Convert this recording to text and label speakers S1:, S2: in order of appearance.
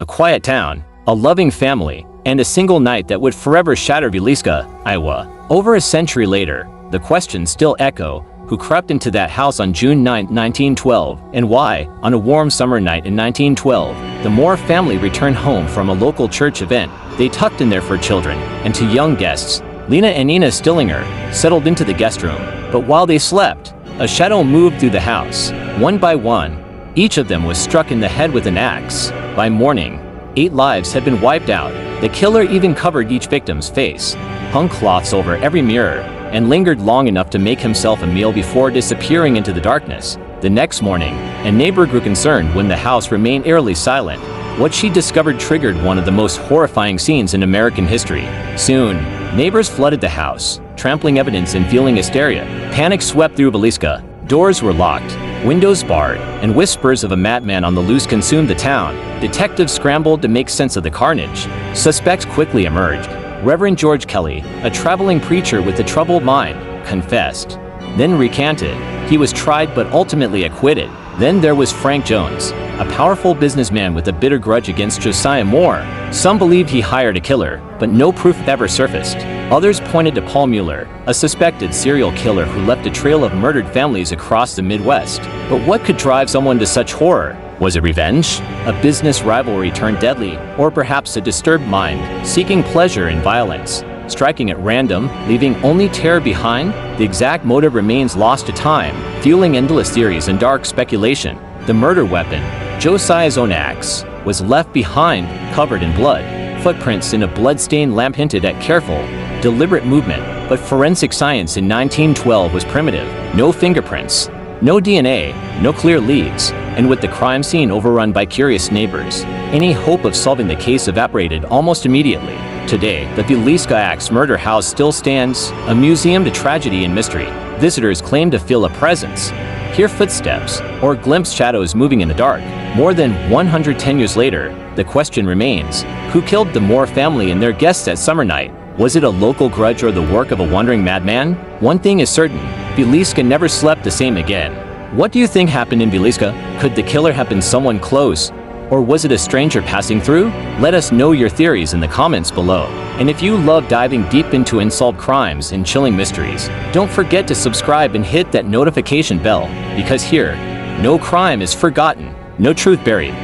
S1: a quiet town, a loving family, and a single night that would forever shatter Villisca, Iowa. Over a century later, the questions still echo: who crept into that house on June 9, 1912, and why, on a warm summer night in 1912, the Moore family returned home from a local church event they tucked in there for children, and to young guests. Lena and Nina Stillinger settled into the guest room, but while they slept, a shadow moved through the house. One by one, each of them was struck in the head with an axe. By morning, 8 lives had been wiped out. The killer even covered each victim's face, hung cloths over every mirror, and lingered long enough to make himself a meal before disappearing into the darkness. The next morning, a neighbor grew concerned when the house remained eerily silent. What she discovered triggered one of the most horrifying scenes in American history. Soon, neighbors flooded the house, trampling evidence and feeling hysteria. Panic swept through Villisca. Doors were locked, windows barred, and whispers of a madman on the loose consumed the town. Detectives scrambled to make sense of the carnage. Suspects quickly emerged. Reverend George Kelly, a traveling preacher with a troubled mind, confessed, then recanted. He was tried but ultimately acquitted. Then there was Frank Jones, a powerful businessman with a bitter grudge against Josiah Moore. Some believed he hired a killer, but no proof ever surfaced. Others pointed to Paul Mueller, a suspected serial killer who left a trail of murdered families across the Midwest. But what could drive someone to such horror? Was it revenge? A business rivalry turned deadly? Or perhaps a disturbed mind, seeking pleasure in violence? Striking at random, leaving only terror behind? The exact motive remains lost to time, fueling endless theories and dark speculation. The murder weapon, Josiah's own axe, was left behind, covered in blood. Footprints in a blood-stained lamp hinted at careful, deliberate movement, but forensic science in 1912 was primitive. No fingerprints, no DNA, no clear leads, and with the crime scene overrun by curious neighbors, any hope of solving the case evaporated almost immediately. Today, the Villisca Axe Murder House still stands, a museum to tragedy and mystery. Visitors claim to feel a presence, hear footsteps, or glimpse shadows moving in the dark. More than 110 years later, the question remains: who killed the Moore family and their guests at summer night? Was it a local grudge or the work of a wandering madman? One thing is certain: Villisca never slept the same again. What do you think happened in Villisca? Could the killer have been someone close? Or was it a stranger passing through? Let us know your theories in the comments below. And if you love diving deep into unsolved crimes and chilling mysteries, don't forget to subscribe and hit that notification bell, because here, no crime is forgotten, no truth buried.